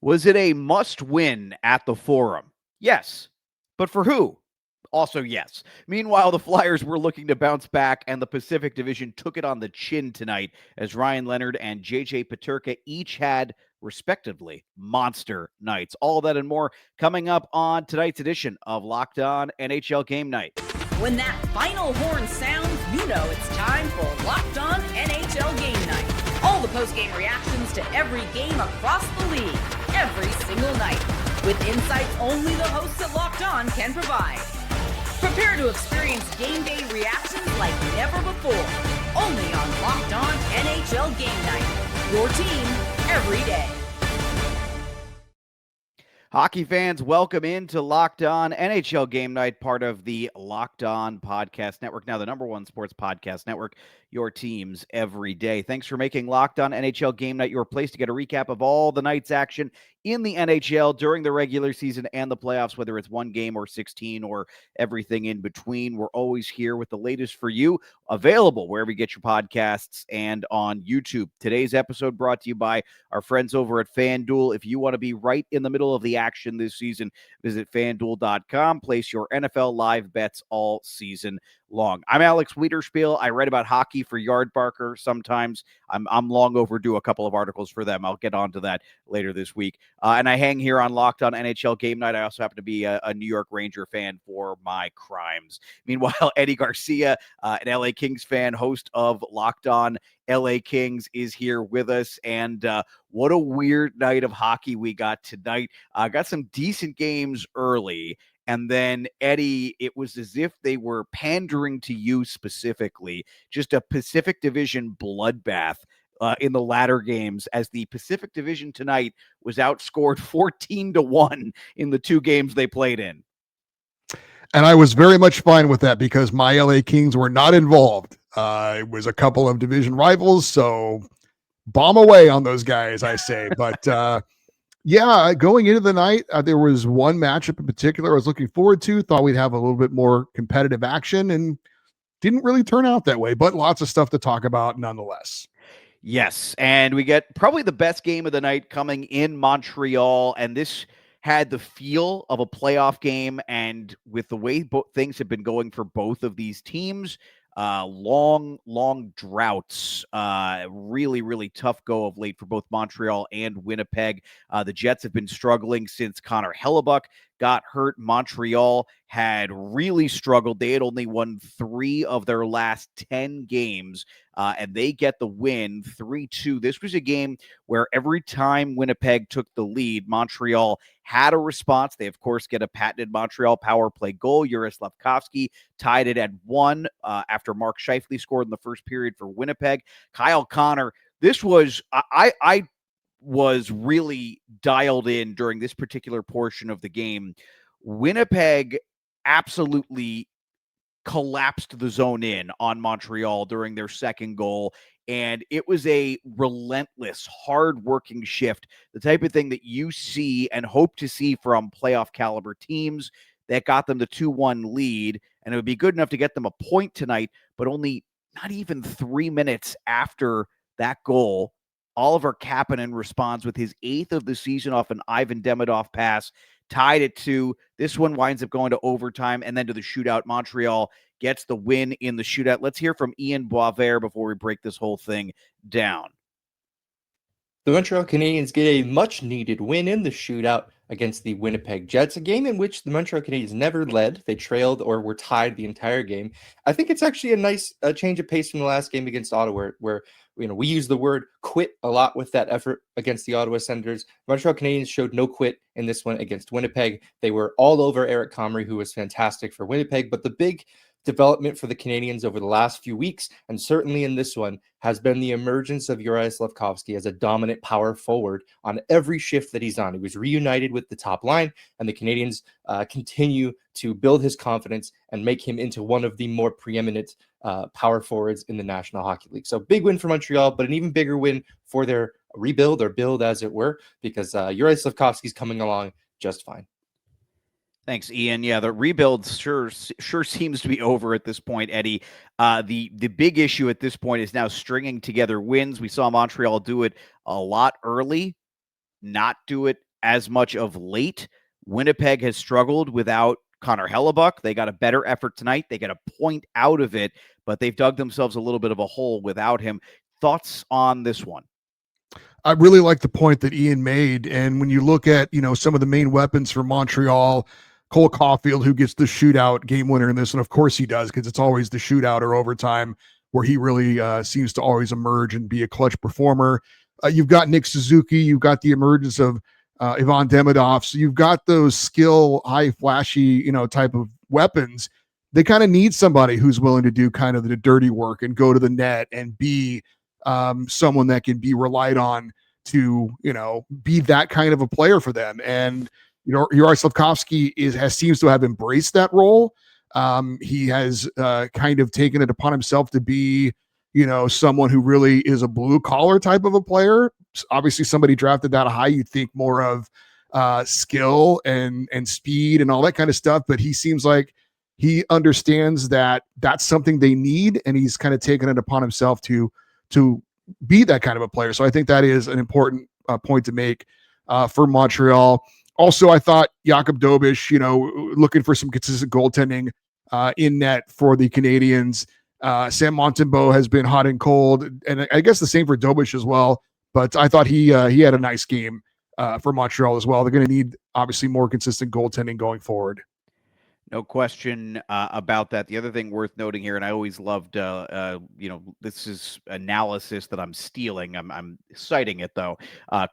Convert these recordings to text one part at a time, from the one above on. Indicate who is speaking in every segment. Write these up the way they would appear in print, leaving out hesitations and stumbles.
Speaker 1: Was it a must-win at the Forum? Yes. But for who? Also, yes. Meanwhile, the Flyers were looking to bounce back, and the Pacific Division took it on the chin tonight as Ryan Leonard and J.J. Peterka each had, respectively, monster nights. All that and more coming up on tonight's edition of Locked On NHL Game Night.
Speaker 2: When that final horn sounds, you know it's time for Locked On NHL Game Night. All the post-game reactions to every game across the league, every single night, with insights only the hosts at Locked On can provide. Prepare to experience game day reactions like never before, only on Locked On NHL Game Night. Your team every day.
Speaker 1: Hockey fans, welcome into Locked On NHL Game Night, part of the Locked On Podcast Network, now the #1 sports podcast network, your teams every day. Thanks for making Locked On NHL Game Night your place to get a recap of all the night's action in the NHL during the regular season and the playoffs, whether it's one game or 16 or everything in between. We're always here with the latest for you, available wherever you get your podcasts and on YouTube. Today's episode brought to you by our friends over at FanDuel. If you want to be right in the middle of the action this season, visit FanDuel.com. Place your NFL live bets all season long. I'm Alex Wiederspiel. I write about hockey for Yardbarker sometimes. I'm long overdue a couple of articles for them. I'll get onto that later this week. And I hang here on Locked On NHL Game Night. I also happen to be a New York Ranger fan for my crimes. Meanwhile, Eddie Garcia, an LA Kings fan, host of Locked On LA Kings, is here with us. And what a weird night of hockey we got tonight. Got some decent games early. And then, Eddie, it was as if they were pandering to you specifically, just a Pacific Division bloodbath in the latter games, as the Pacific Division tonight was outscored 14-1 in the two games they played in.
Speaker 3: And I was very much fine with that because my LA Kings were not involved. It was a couple of division rivals, so bomb away on those guys, I say. But yeah, going into the night, there was one matchup in particular I was looking forward to. Thought we'd have a little bit more competitive action, and didn't really turn out that way, but lots of stuff to talk about nonetheless.
Speaker 1: Yes, and we get probably the best game of the night coming in Montreal, and this had the feel of a playoff game, and with the way things have been going for both of these teams, long droughts, really, really tough go of late for both Montreal and Winnipeg. The Jets have been struggling since Connor Hellebuck got hurt. Montreal had really struggled. They had only won 3 of their last 10 games, and they get the win 3-2. This was a game where every time Winnipeg took the lead, Montreal had a response. They, of course, get a patented Montreal power play goal. Juraj Slafkovsky tied it at 1 after Mark Scheifele scored in the first period for Winnipeg. Kyle Connor, this was, I was really dialed in during this particular portion of the game. Winnipeg absolutely collapsed the zone in on Montreal during their second goal, and it was a relentless, hard-working shift, the type of thing that you see and hope to see from playoff caliber teams that got them the 2-1 lead, and it would be good enough to get them a point tonight, but only not even 3 minutes after that goal, Oliver Kapanen responds with his 8th of the season off an Ivan Demidov pass, tied it 2. This one winds up going to overtime and then to the shootout. Montreal gets the win in the shootout. Let's hear from Ian Boisvert before we break this whole thing down.
Speaker 4: The Montreal Canadiens get a much-needed win in the shootout against the Winnipeg Jets, a game in which the Montreal Canadiens never led. They trailed or were tied the entire game. I think it's actually a nice change of pace from the last game against Ottawa, where we use the word quit a lot with that effort against the Ottawa Senators. Montreal Canadiens showed no quit in this one against Winnipeg. They were all over Eric Comrie, who was fantastic for Winnipeg, but the big development for the Canadiens over the last few weeks, and certainly in this one, has been the emergence of Juraj Slafkovsky as a dominant power forward on every shift that he's on. He was reunited with the top line, and the Canadiens continue to build his confidence and make him into one of the more preeminent power forwards in the National Hockey League. So big win for Montreal, but an even bigger win for their rebuild, or build as it were, because Juraj Slafkovsky's coming along just fine.
Speaker 1: Thanks, Ian. Yeah, the rebuild sure seems to be over at this point, Eddie. The big issue at this point is now stringing together wins. We saw Montreal do it a lot early, not do it as much of late. Winnipeg has struggled without Connor Hellebuck. They got a better effort tonight. They got a point out of it, but they've dug themselves a little bit of a hole without him. Thoughts on this one?
Speaker 3: I really like the point that Ian made. And when you look at, some of the main weapons for Montreal, Cole Caulfield, who gets the shootout game winner in this, and of course he does, because it's always the shootout or overtime where he really seems to always emerge and be a clutch performer. You've got Nick Suzuki. You've got the emergence of Ivan Demidov. So you've got those skill, high, flashy, type of weapons. They kind of need somebody who's willing to do kind of the dirty work and go to the net and be someone that can be relied on to, be that kind of a player for them. And, Juraj Slafkovsky seems to have embraced that role. He has kind of taken it upon himself to be, someone who really is a blue collar type of a player. Obviously somebody drafted that high, you'd think more of skill and speed and all that kind of stuff. But he seems like he understands that that's something they need. And he's kind of taken it upon himself to be that kind of a player. So I think that is an important point to make for Montreal. Also, I thought Jakub Dobiš, looking for some consistent goaltending in net for the Canadians. Sam Montembeault has been hot and cold, and I guess the same for Dobiš as well. But I thought he had a nice game for Montreal as well. They're going to need, obviously, more consistent goaltending going forward.
Speaker 1: No question about that. The other thing worth noting here, and I always loved, this is analysis that I'm stealing. I'm citing it, though.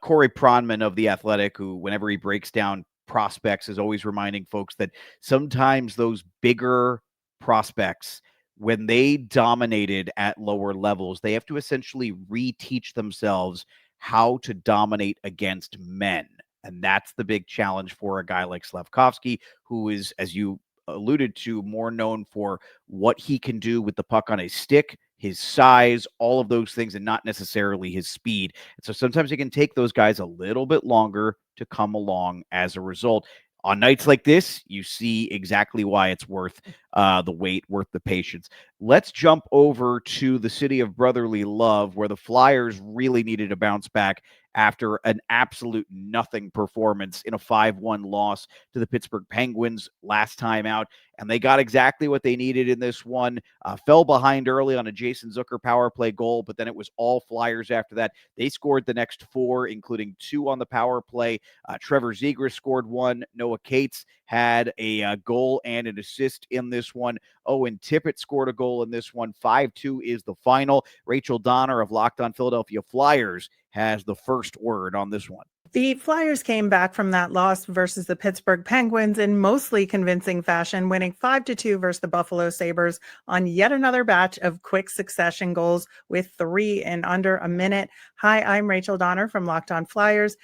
Speaker 1: Corey Pronman of The Athletic, who, whenever he breaks down prospects, is always reminding folks that sometimes those bigger prospects, when they dominated at lower levels, they have to essentially reteach themselves how to dominate against men. And that's the big challenge for a guy like Slafkovsky, who is, as you alluded to, more known for what he can do with the puck on his stick, his size, all of those things, and not necessarily his speed. And so sometimes it can take those guys a little bit longer to come along as a result. On nights like this, you see exactly why it's worth the wait, worth the patience. Let's jump over to the city of brotherly love, where the Flyers really needed to bounce back after an absolute nothing performance in a 5-1 loss to the Pittsburgh Penguins last time out. And they got exactly what they needed in this one. Fell behind early on a Jason Zucker power play goal, but then it was all Flyers after that. They scored the next 4, including 2 on the power play. Trevor Zegras scored 1. Noah Cates had a goal and an assist in this one. Owen Tippett scored a goal in this one. 5-2 is the final. Rachel Donner of Locked On Philadelphia Flyers has the first word on this one.
Speaker 5: The Flyers came back from that loss versus the Pittsburgh Penguins in mostly convincing fashion, winning 5-2 versus the Buffalo Sabres on yet another batch of quick succession goals with 3 in under a minute. Hi, I'm Rachel Donner from Locked On Flyers.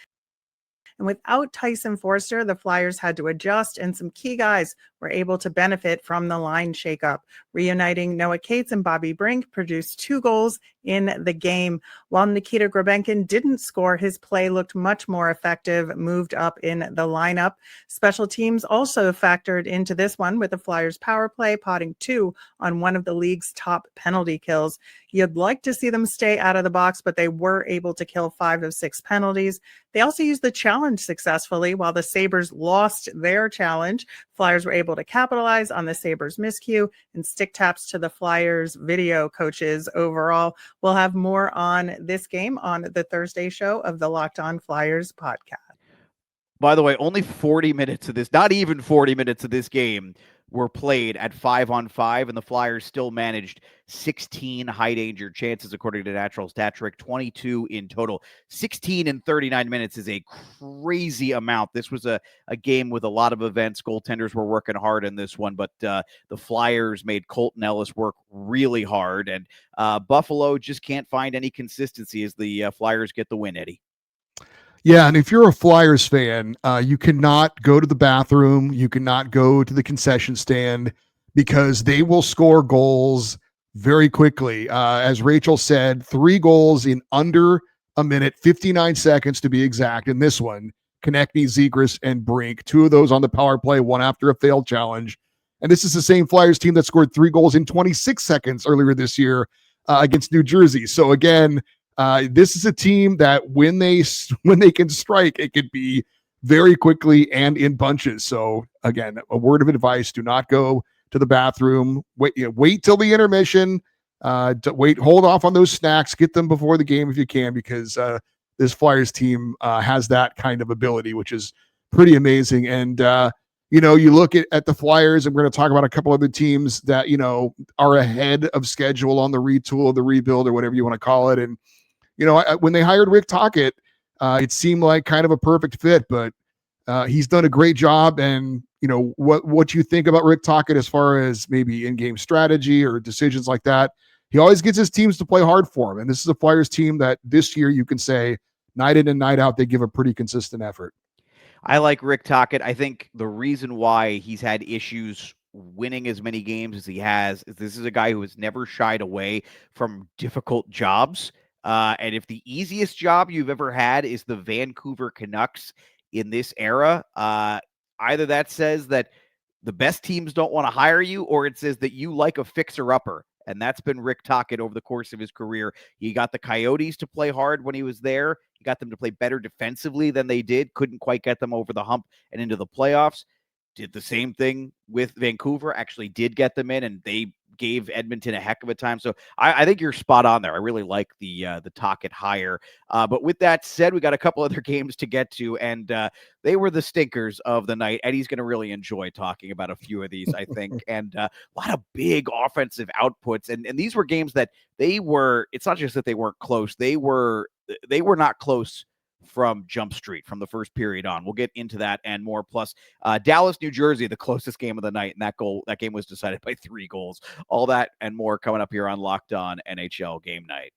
Speaker 5: And without Tyson Forster, the Flyers had to adjust, and some key guys were able to benefit from the line shakeup. Reuniting Noah Cates and Bobby Brink produced 2 goals in the game. While Nikita Grabenkin didn't score, his play looked much more effective, moved up in the lineup. Special teams also factored into this one, with the Flyers power play potting 2 on one of the league's top penalty kills. You'd like to see them stay out of the box, but they were able to kill 5 of 6 penalties. They also used the challenge successfully. While the Sabres lost their challenge, Flyers were able to capitalize on the Sabres miscue and stick taps to the Flyers video coaches overall. We'll have more on this game on the Thursday show of the Locked On Flyers podcast.
Speaker 1: By the way, only 40 minutes of this, not even 40 minutes of this game were played at 5-on-5, and the Flyers still managed 16 high-danger chances, according to Natural Stat Trick, 22 in total. 16 in 39 minutes is a crazy amount. This was a game with a lot of events. Goaltenders were working hard in this one, but the Flyers made Colton Ellis work really hard, and Buffalo just can't find any consistency as the Flyers get the win, Eddie.
Speaker 3: Yeah, and if you're a Flyers fan, you cannot go to the bathroom, you cannot go to the concession stand, because they will score goals very quickly. As Rachel said, 3 goals in under a minute, 59 seconds to be exact. In this one, Konechny, Zegras, and Brink, 2 of those on the power play, 1 after a failed challenge. And this is the same Flyers team that scored 3 goals in 26 seconds earlier this year against New Jersey. So again, this is a team that when they can strike, it could be very quickly and in bunches. So again, a word of advice: do not go to the bathroom. Wait till the intermission. Hold off on those snacks. Get them before the game if you can, because this Flyers team has that kind of ability, which is pretty amazing. And you look at the Flyers, and we're going to talk about a couple other teams that are ahead of schedule on the retool, the rebuild, or whatever you want to call it. And when they hired Rick Tocchet, it seemed like kind of a perfect fit, but he's done a great job. And what you think about Rick Tocchet as far as maybe in-game strategy or decisions like that? He always gets his teams to play hard for him, and this is a Flyers team that this year you can say night in and night out they give a pretty consistent effort.
Speaker 1: I like Rick Tocchet. I think the reason why he's had issues winning as many games as he has is this is a guy who has never shied away from difficult jobs. And if the easiest job you've ever had is the Vancouver Canucks in this era, either that says that the best teams don't want to hire you, or it says that you like a fixer-upper. And that's been Rick Tocchet over the course of his career. He got the Coyotes to play hard when he was there. He got them to play better defensively than they did. Couldn't quite get them over the hump and into the playoffs. Did the same thing with Vancouver. Actually did get them in, and they gave Edmonton a heck of a time. So I think you're spot on there. I really like the Tocchet hire. But with that said, we got a couple other games to get to, and they were the stinkers of the night. Eddie's going to really enjoy talking about a few of these, I think. And a lot of big offensive outputs. And these were games that it's not just that they weren't close. They were not close from Jump Street, from the first period on. We'll get into that and more. Plus, Dallas, New Jersey, the closest game of the night, and that game was decided by 3 goals. All that and more coming up here on Locked On NHL Game Night.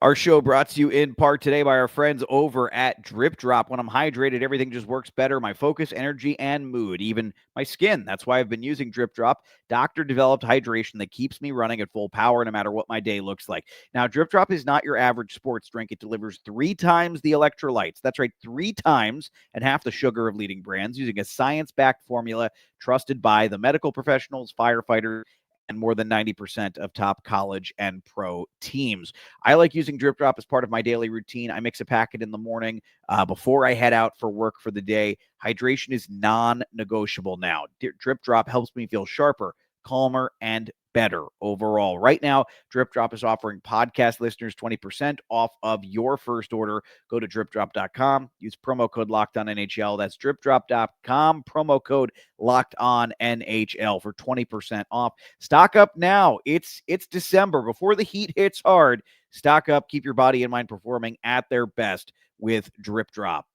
Speaker 1: Our show brought to you in part today by our friends over at Drip Drop. When I'm hydrated, everything just works better. My focus, energy, and mood, even my skin. That's why I've been using Drip Drop, doctor-developed hydration that keeps me running at full power no matter what my day looks like. Now, Drip Drop is not your average sports drink. It delivers 3 times the electrolytes. That's right, 3 times and half the sugar of leading brands, using a science-backed formula trusted by the medical professionals, firefighters, and more than 90% of top college and pro teams. I like using Drip Drop as part of my daily routine. I mix a packet in the morning before I head out for work for the day. Hydration is non-negotiable now. Drip Drop helps me feel sharper, calmer, and better overall. Right now, Drip Drop is offering podcast listeners 20% off of your first order. Go to dripdrop.com. Use promo code LOCKEDONNHL. That's dripdrop.com. Promo code LOCKEDONNHL for 20% off. Stock up now. It's December. Before the heat hits hard, stock up. Keep your body and mind performing at their best with Drip Drop.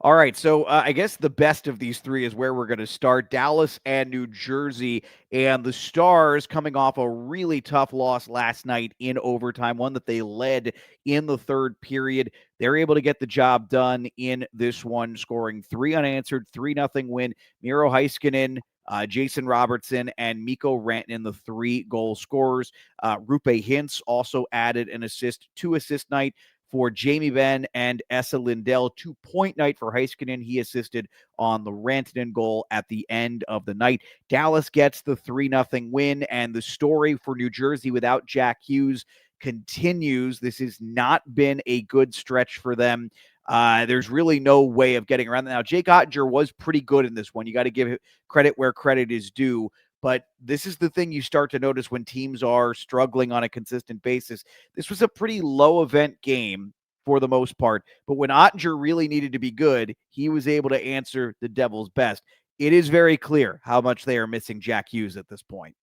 Speaker 1: All right, so I guess the best of these 3 is where we're going to start. Dallas and New Jersey, and the Stars coming off a really tough loss last night in overtime, one that they led in the third period. They're able to get the job done in this one, scoring 3 unanswered, 3-0 win. Miro Heiskanen, Jason Robertson, and Mikko Rantanen, the 3 goal scorers. Rupe Hintz also added an assist, 2-assist night for Jamie Benn and Esa Lindell. 2-point night for Heiskanen. He assisted on the Rantanen goal at the end of the night. Dallas gets the 3-0 win, and the story for New Jersey without Jack Hughes continues. This has not been a good stretch for them. There's really no way of getting around that. Now, Jake Ottinger was pretty good in this one. You got to give credit where credit is due. But this is the thing you start to notice when teams are struggling on a consistent basis. This was a pretty low-event game for the most part. But when Ottinger really needed to be good, he was able to answer the Devils' best. It is very clear how much they are missing Jack Hughes at this point.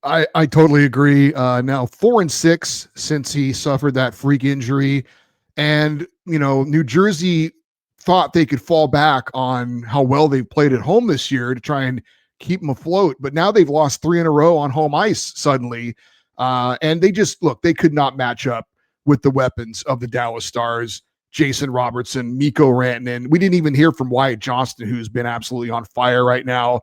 Speaker 3: I totally agree. Now 4-6 since he suffered that freak injury. And, New Jersey thought they could fall back on how well they've played at home this year to try and keep them afloat. But now they've lost 3 in a row on home ice suddenly. And they could not match up with the weapons of the Dallas Stars. Jason Robertson, Mikko Rantanen. We didn't even hear from Wyatt Johnston, who's been absolutely on fire right now.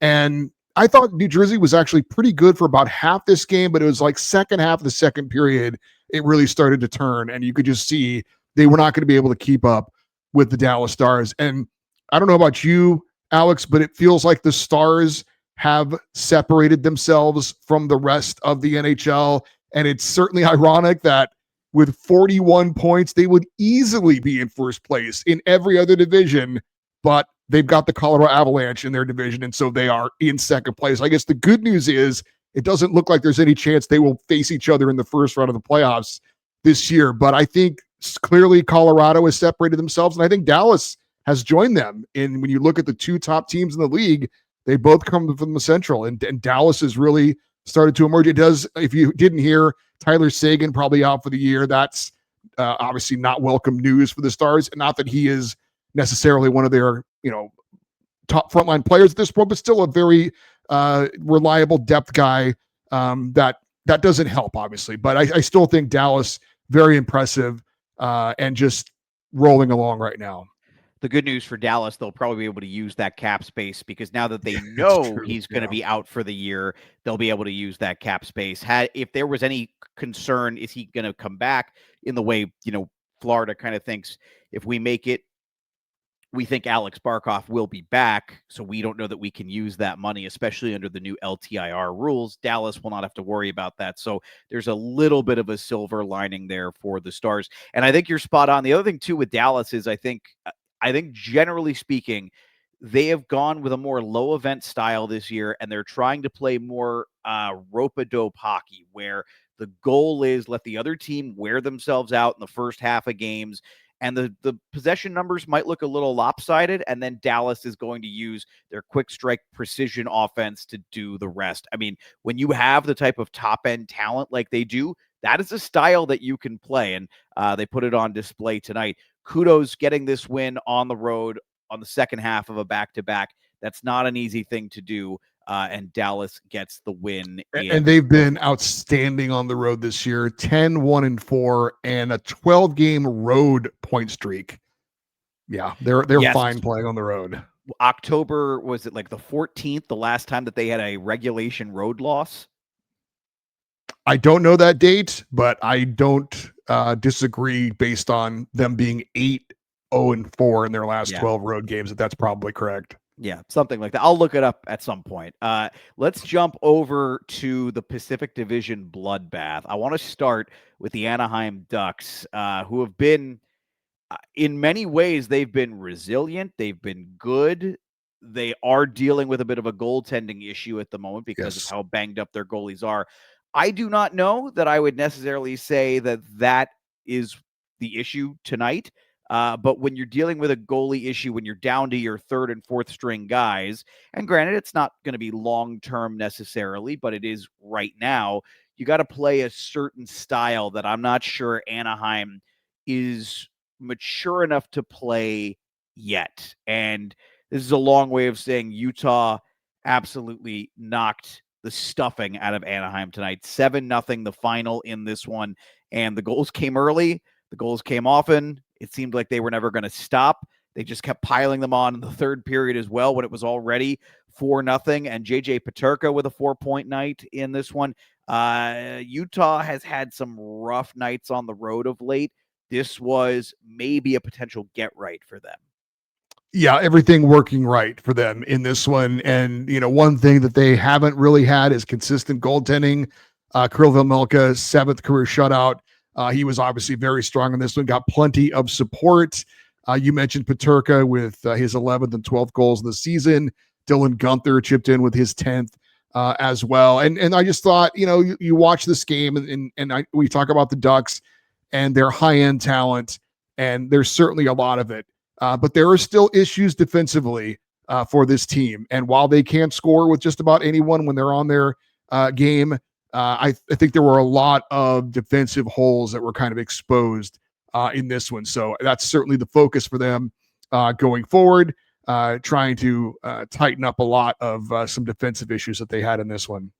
Speaker 3: And I thought New Jersey was actually pretty good for about half this game, but it was like second half of the second period, it really started to turn, and you could just see they were not going to be able to keep up with the Dallas Stars. And I don't know about you, Alex, but it feels like the Stars have separated themselves from the rest of the NHL, And it's certainly ironic that with 41 points, they would easily be in first place in every other division, but they've got the Colorado Avalanche in their division, and so they are in second place. I guess the good news is it doesn't look like there's any chance they will face each other in the first round of the playoffs this year, but I think clearly Colorado has separated themselves, and I think Dallas has joined them. And when you look at the two top teams in the league, they both come from the Central, and Dallas has really started to emerge. It does, if you didn't hear, Tyler Seguin probably out for the year. That's obviously not welcome news for the Stars. Not that he is necessarily one of their, top frontline players at this point, but still a very reliable depth guy. That doesn't help, obviously. But I still think Dallas, very impressive and just rolling along right now.
Speaker 1: The good news for Dallas, they'll probably be able to use that cap space because now that they know he's going to be out for the year, they'll be able to use that cap space. If there was any concern, is he going to come back in the way, Florida kind of thinks if we make it, we think Alex Barkov will be back. So we don't know that we can use that money, especially under the new LTIR rules. Dallas will not have to worry about that. So there's a little bit of a silver lining there for the Stars. And I think you're spot on. The other thing too with Dallas is I think generally speaking, they have gone with a more low event style this year, and they're trying to play more rope-a-dope hockey, where the goal is let the other team wear themselves out in the first half of games, and the possession numbers might look a little lopsided, and then Dallas is going to use their quick strike precision offense to do the rest. I mean, when you have the type of top-end talent like they do, that is a style that you can play, and they put it on display tonight. Kudos getting this win on the road on the second half of a back-to-back. That's not an easy thing to do, and Dallas gets the win.
Speaker 3: And they've been outstanding on the road this year, 10-1-4, and a 12-game road point streak. Yeah, they're fine playing on the road.
Speaker 1: October, was it like the 14th, the last time that they had a regulation road loss?
Speaker 3: I don't know that date, but I don't disagree based on them being 8-0-4 in their last 12 road games. That's probably correct.
Speaker 1: Yeah, something like that. I'll look it up at some point. Let's jump over to the Pacific Division bloodbath. I want to start with the Anaheim Ducks, who have been, in many ways, they've been resilient. They've been good. They are dealing with a bit of a goaltending issue at the moment because of how banged up their goalies are. I do not know that I would necessarily say that is the issue tonight. But when you're dealing with a goalie issue, when you're down to your third and fourth string guys, and granted, it's not going to be long-term necessarily, but it is right now, you got to play a certain style that I'm not sure Anaheim is mature enough to play yet. And this is a long way of saying Utah absolutely knocked the stuffing out of Anaheim tonight. 7-0 the final in this one. And the goals came early. The goals came often. It seemed like they were never going to stop. They just kept piling them on in the third period as well when it was already 4-0. And JJ Peterka with a 4-point night in this one. Utah has had some rough nights on the road of late. This was maybe a potential get right for them.
Speaker 3: Yeah, everything working right for them in this one. And, one thing that they haven't really had is consistent goaltending. Kirill Vejmelka, 7th career shutout. He was obviously very strong in this one, got plenty of support. You mentioned Peterka with his 11th and 12th goals of the season. Dylan Gunther chipped in with his 10th as well. And I just thought, you watch this game and we talk about the Ducks and their high-end talent, and there's certainly a lot of it. But there are still issues defensively for this team. And while they can't score with just about anyone when they're on their game, I think there were a lot of defensive holes that were kind of exposed in this one. So that's certainly the focus for them going forward, trying to tighten up a lot of some defensive issues that they had in this one.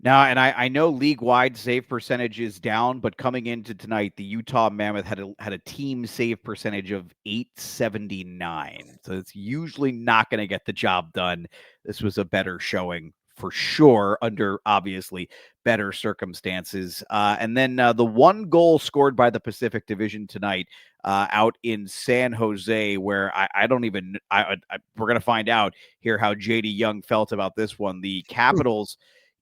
Speaker 1: Now, and I know league-wide save percentage is down, but coming into tonight, the Utah Mammoth had a team save percentage of .879. So it's usually not going to get the job done. This was a better showing for sure, under obviously better circumstances. And then the one goal scored by the Pacific Division tonight out in San Jose, where we're going to find out here how JD Young felt about this one. The Capitals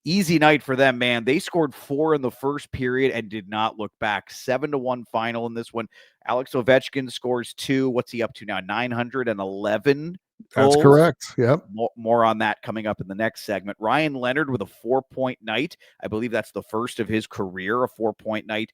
Speaker 1: Easy night for them, man. They scored 4 in the first period and did not look back. 7-1 final in this one. Alex Ovechkin scores 2. What's he up to now? 911 goals.
Speaker 3: That's correct. Yep.
Speaker 1: More on that coming up in the next segment. Ryan Leonard with a 4-point night. I believe that's the first of his career, a 4-point night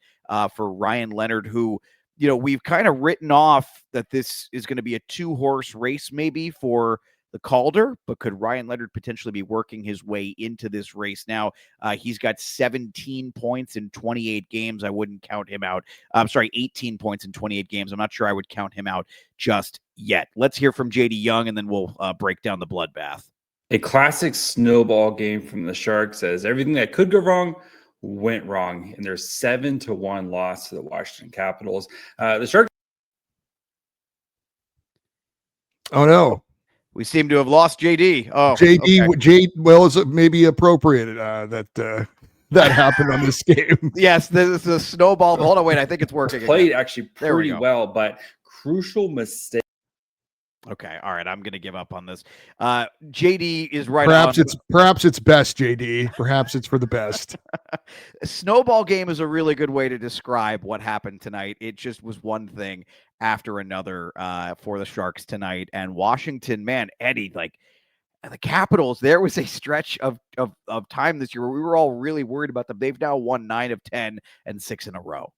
Speaker 1: for Ryan Leonard, who, we've kind of written off that this is going to be a 2-horse race maybe for the Calder, but could Ryan Leonard potentially be working his way into this race now? He's got 17 points in 28 games. I wouldn't count him out. I'm sorry, 18 points in 28 games. I'm not sure I would count him out just yet. Let's hear from JD Young, and then we'll break down the bloodbath.
Speaker 6: A classic snowball game from the Sharks, as everything that could go wrong went wrong, and their 7-1 loss to the Washington Capitals. The Sharks.
Speaker 3: Oh no.
Speaker 1: We seem to have lost JD. Oh,
Speaker 3: JD.
Speaker 1: okay.
Speaker 3: Well, is it maybe appropriate that happened on this game?
Speaker 1: Yes, the snowball. Hold on, wait. I think it's working.
Speaker 6: Played
Speaker 1: again.
Speaker 6: Actually pretty well, but crucial mistake.
Speaker 1: Okay, all right. I'm going to give up on this. JD is right.
Speaker 3: Perhaps it's best, JD. Perhaps it's for the best.
Speaker 1: A snowball game is a really good way to describe what happened tonight. It just was one thing after another for the Sharks tonight. And Washington, man, Eddie, like the Capitals, there was a stretch of time this year where we were all really worried about them. They've now won 9 of 10 and 6 in a row.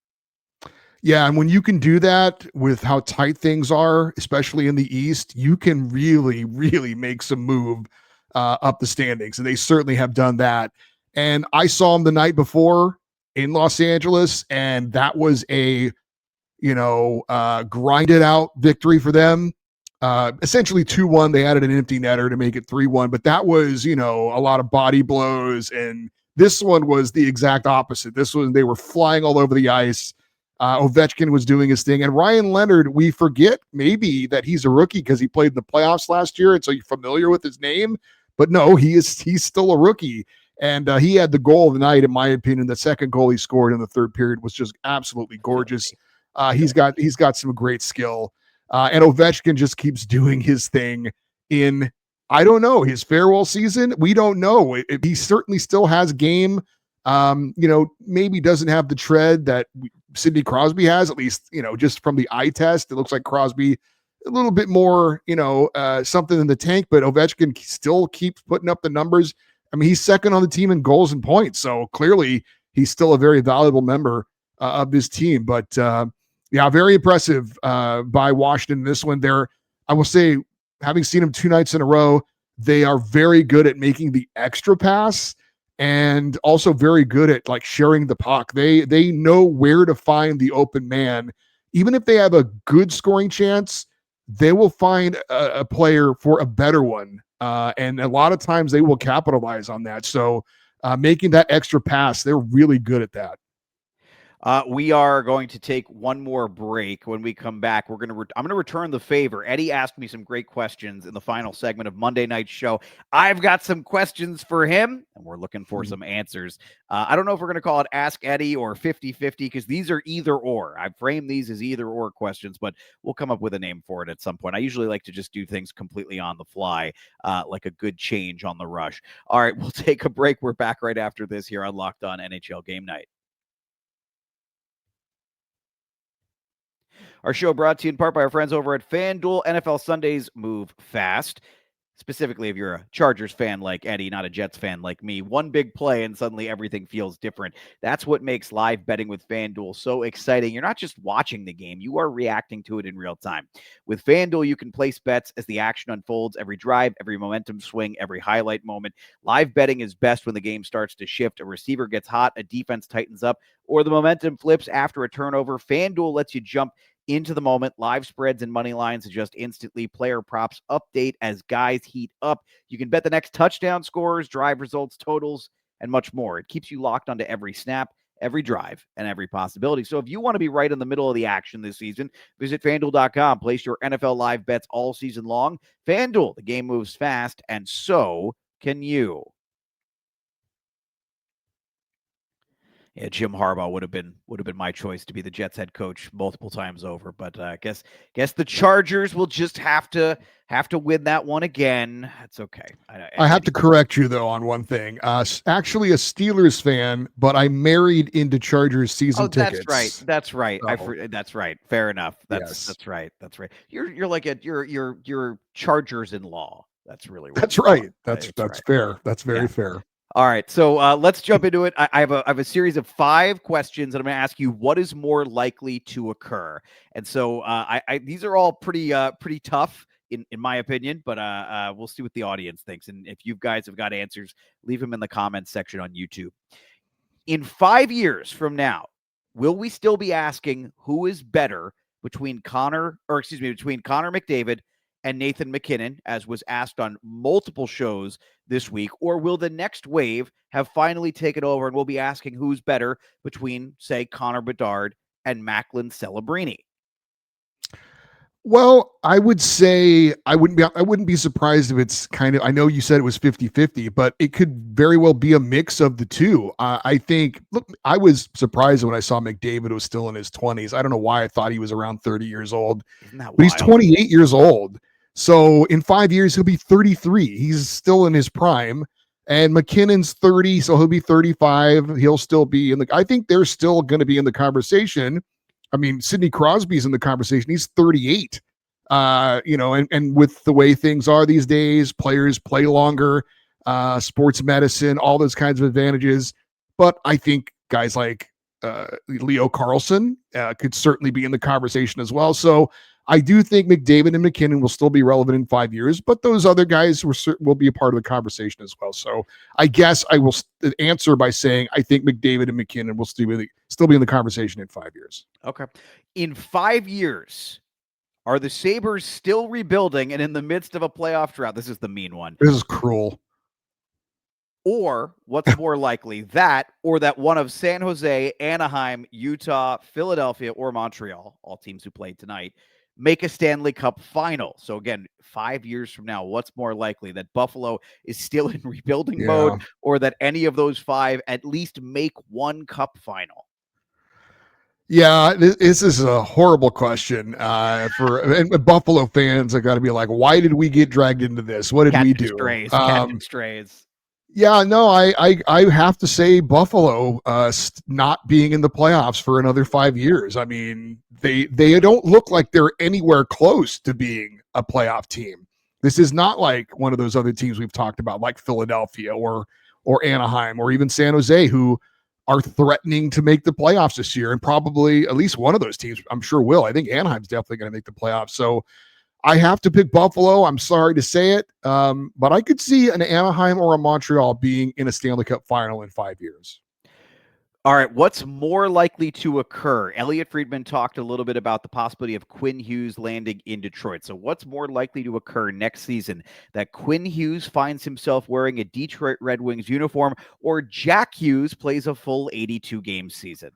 Speaker 3: Yeah, and when you can do that with how tight things are, especially in the East, you can really, really make some move up the standings. And they certainly have done that. And I saw them the night before in Los Angeles, and that was a, grinded out victory for them. Essentially 2-1. They added an empty netter to make it 3-1, but that was, a lot of body blows. And this one was the exact opposite. This one, they were flying all over the ice. Ovechkin was doing his thing. And Ryan Leonard, we forget maybe that he's a rookie because he played in the playoffs last year. And so you're familiar with his name. But no, he's still a rookie. And he had the goal of the night, in my opinion. The second goal he scored in the third period was just absolutely gorgeous. He's got some great skill. And Ovechkin just keeps doing his thing in, I don't know, his farewell season. We don't know. He certainly still has game. Maybe doesn't have the tread that Sidney Crosby has, at least, just from the eye test. It looks like Crosby a little bit more, something in the tank, but Ovechkin still keeps putting up the numbers. I mean, he's second on the team in goals and points. So clearly he's still a very valuable member of this team. But very impressive by Washington in this one. I will say, having seen them 2 nights in a row, they are very good at making the extra pass. And also very good at like sharing the puck. They know where to find the open man. Even if they have a good scoring chance, they will find a player for a better one. And a lot of times they will capitalize on that. So making that extra pass, they're really good at that.
Speaker 1: We are going to take one more break. When we come back, I'm going to return the favor. Eddie asked me some great questions in the final segment of Monday night's show. I've got some questions for him, and we're looking for some answers. I don't know if we're going to call it Ask Eddie or 50-50, because these are either or. I frame these as either or questions, but we'll come up with a name for it at some point. I usually like to just do things completely on the fly, like a good change on the rush. All right, we'll take a break. We're back right after this here on Locked On NHL Game Night. Our show brought to you in part by our friends over at FanDuel. NFL Sundays move fast. Specifically, if you're a Chargers fan like Eddie, not a Jets fan like me, one big play and suddenly everything feels different. That's what makes live betting with FanDuel so exciting. You're not just watching the game, you are reacting to it in real time. With FanDuel, you can place bets as the action unfolds, every drive, every momentum swing, every highlight moment. Live betting is best when the game starts to shift, a receiver gets hot, a defense tightens up, or the momentum flips after a turnover. FanDuel lets you jump into the moment. Live spreads and money lines adjust instantly. Player props update as guys heat up. You can bet the next touchdown scores, drive results, totals, and much more. It keeps you locked onto every snap, every drive, and every possibility. So if you want to be right in the middle of the action this season, visit FanDuel.com. Place your NFL live bets all season long. FanDuel, the game moves fast, and so can you. Yeah, Jim Harbaugh would have been my choice to be the Jets head coach multiple times over, but I guess the Chargers will just have to win that one again. That's okay.
Speaker 3: I have to correct you though on one thing. Actually, a Steelers fan, but I married into Chargers season tickets.
Speaker 1: That's right.
Speaker 3: So,
Speaker 1: that's right. Fair enough.
Speaker 3: Yes.
Speaker 1: That's right. You're like you're Chargers in law. That's really what
Speaker 3: that's
Speaker 1: you
Speaker 3: right.
Speaker 1: are.
Speaker 3: That's
Speaker 1: right.
Speaker 3: fair. That's very fair.
Speaker 1: All right, so let's jump into it. I have a series of 5 questions, and I'm going to ask you what is more likely to occur. And so these are all pretty tough in my opinion, but we'll see what the audience thinks. And if you guys have got answers, leave them in the comments section on YouTube. In 5 years from now, will we still be asking who is better between Connor McDavid and Nathan McKinnon, as was asked on multiple shows this week? Or will the next wave have finally taken over and we'll be asking who's better between, say, Connor Bedard and Macklin Celebrini?
Speaker 3: Well, I would say I wouldn't be surprised if it's kind of, I know you said it was 50-50, but it could very well be a mix of the two. I think, look, I was surprised when I saw McDavid was still in his 20s. I don't know why I thought he was around 30 years old, but he's 28 years old. So in 5 years, he'll be 33. He's still in his prime. And McKinnon's 30, so he'll be 35. He'll still be I think they're still going to be in the conversation. I mean, Sidney Crosby's in the conversation. He's 38. And with the way things are these days, players play longer, sports medicine, all those kinds of advantages. But I think guys like Leo Carlson could certainly be in the conversation as well. So I do think McDavid and McKinnon will still be relevant in 5 years, but those other guys will be a part of the conversation as well. So I guess I will answer by saying I think McDavid and McKinnon will still be in the conversation in 5 years.
Speaker 1: Okay. In 5 years, are the Sabres still rebuilding and in the midst of a playoff drought? This is the mean one.
Speaker 3: This is cruel.
Speaker 1: Or what's more likely, that or that one of San Jose, Anaheim, Utah, Philadelphia, or Montreal, all teams who played tonight, make a Stanley Cup final? So again, 5 years from now, what's more likely, that Buffalo is still in rebuilding mode, or that any of those 5 at least make one cup final?
Speaker 3: Yeah, this is a horrible question and Buffalo fans are got to be like, why did we get dragged into this? What did we do?
Speaker 1: Catching strays.
Speaker 3: Yeah, no, I have to say Buffalo not being in the playoffs for another 5 years. I mean, they don't look like they're anywhere close to being a playoff team. This is not like one of those other teams we've talked about, like Philadelphia or Anaheim or even San Jose, who are threatening to make the playoffs this year, and probably at least one of those teams, I'm sure, will. I think Anaheim's definitely going to make the playoffs. So I have to pick Buffalo. I'm sorry to say it, but I could see an Anaheim or a Montreal being in a Stanley Cup final in 5 years.
Speaker 1: All right, what's more likely to occur? Elliot Friedman talked a little bit about the possibility of Quinn Hughes landing in Detroit. So what's more likely to occur next season? That Quinn Hughes finds himself wearing a Detroit Red Wings uniform, or Jack Hughes plays a full 82-game season?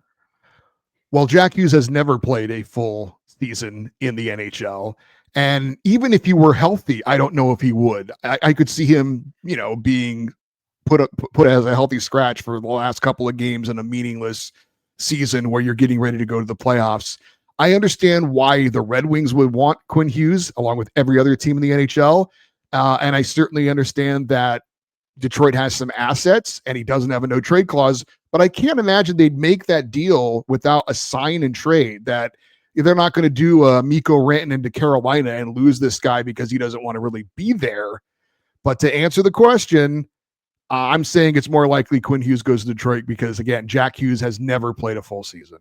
Speaker 3: Well, Jack Hughes has never played a full season in the NHL. And even if he were healthy, I don't know if he would. I could see him, being put as a healthy scratch for the last couple of games in a meaningless season where you're getting ready to go to the playoffs. I understand why the Red Wings would want Quinn Hughes along with every other team in the NHL. And I certainly understand that Detroit has some assets and he doesn't have a no trade clause, but I can't imagine they'd make that deal without a sign and trade. That they're not going to do Mikko Rantanen to Carolina and lose this guy because he doesn't want to really be there. But to answer the question, I'm saying it's more likely Quinn Hughes goes to Detroit because, again, Jack Hughes has never played a full season.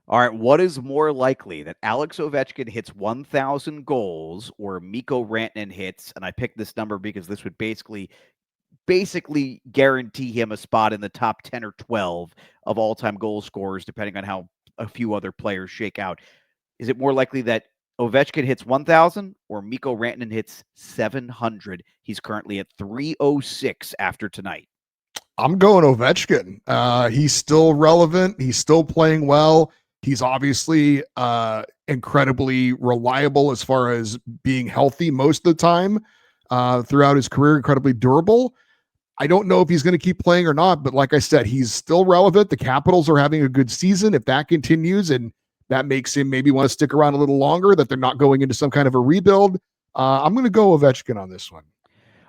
Speaker 1: All right, what is more likely, that Alex Ovechkin hits 1,000 goals or Mikko Rantanen hits, and I picked this number because this would basically guarantee him a spot in the top 10 or 12 of all-time goal scorers, depending on how a few other players shake out. Is it more likely that Ovechkin hits 1,000 or Mikko Rantanen hits 700? He's currently at 306 after tonight.
Speaker 3: I'm going Ovechkin. He's still relevant. He's still playing well. He's obviously incredibly reliable as far as being healthy most of the time throughout his career, incredibly durable. I don't know if he's going to keep playing or not, but like I said, he's still relevant. The Capitals are having a good season. If that continues and that makes him maybe want to stick around a little longer, that they're not going into some kind of a rebuild, I'm going to go Ovechkin on this one.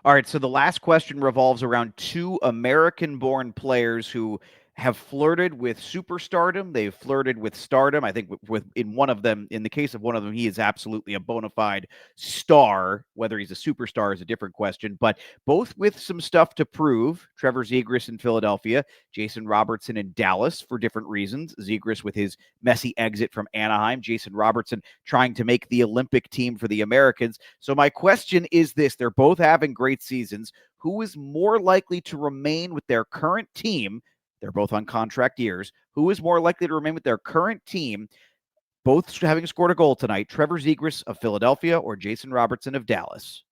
Speaker 1: All right, so the last question revolves around two American-born players who have flirted with superstardom. They've flirted with stardom. I think in one of them, in the case of one of them, he is absolutely a bona fide star. Whether he's a superstar is a different question, but both with some stuff to prove. Trevor Zegras in Philadelphia, Jason Robertson in Dallas for different reasons. Zegras with his messy exit from Anaheim, Jason Robertson trying to make the Olympic team for the Americans. So my question is this: they're both having great seasons. Who is more likely to remain with their current team? They're both on contract years. Who is more likely to remain with their current team, both having scored a goal tonight? Trevor Zegras of Philadelphia or Jason Robertson of Dallas?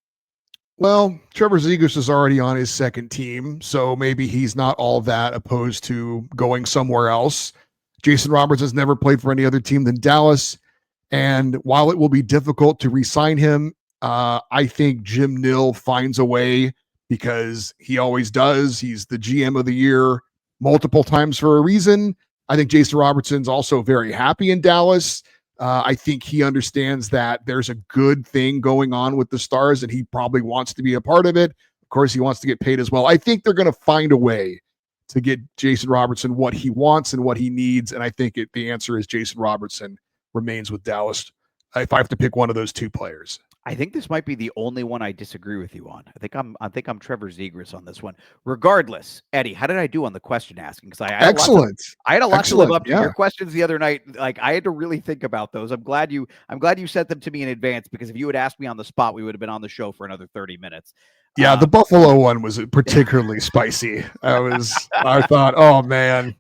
Speaker 3: Well, Trevor Zegras is already on his second team, so maybe he's not all that opposed to going somewhere else. Jason Roberts has never played for any other team than Dallas, and while it will be difficult to re-sign him, I think Jim Nill finds a way because he always does. He's the GM of the year multiple times for a reason. I think Jason Robertson's also very happy in Dallas. I think he understands that there's a good thing going on with the Stars and he probably wants to be a part of it. Of course, he wants to get paid as well. I think they're going to find a way to get Jason Robertson what he wants and what he needs. And I think the answer is Jason Robertson remains with Dallas if I have to pick one of those two players.
Speaker 1: I think this might be the only one I disagree with you on. I think I'm Trevor Zegras on this one. Regardless, Eddie, how did I do on the question asking? Because I had a lot to live up to.
Speaker 3: Yeah.
Speaker 1: Your questions the other night, like I had to really think about those. I'm glad you sent them to me in advance, because if you had asked me on the spot, we would have been on the show for another 30 minutes.
Speaker 3: Yeah, the Buffalo one was particularly spicy. I thought, oh man,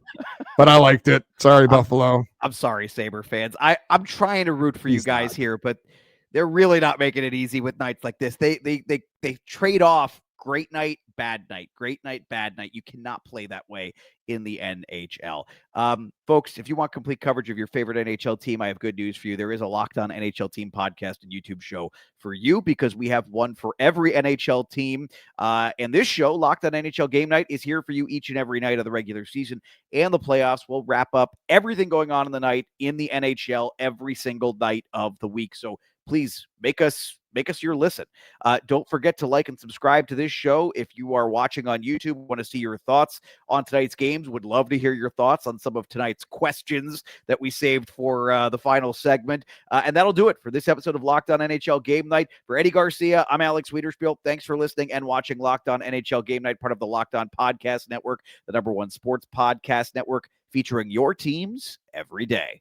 Speaker 3: but I liked it. Sorry, Buffalo.
Speaker 1: I'm sorry, Sabre fans. I'm trying to root for you guys here, but they're really not making it easy with nights like this. They trade off great night, bad night, great night, bad night. You cannot play that way in the NHL. Folks, if you want complete coverage of your favorite NHL team, I have good news for you. There is a Locked On NHL Team podcast and YouTube show for you, because we have one for every NHL team. And this show, Locked On NHL Game Night, is here for you each and every night of the regular season and the playoffs. We'll wrap up everything going on in the night in the NHL every single night of the week. So please make us your listen. Don't forget to like and subscribe to this show. If you are watching on YouTube, want to see your thoughts on tonight's games, would love to hear your thoughts on some of tonight's questions that we saved for the final segment. And that'll do it for this episode of Locked On NHL Game Night. For Eddie Garcia, I'm Alex Wiederspiel. Thanks for listening and watching Locked On NHL Game Night, part of the Locked On Podcast Network, the #1 sports podcast network, featuring your teams every day.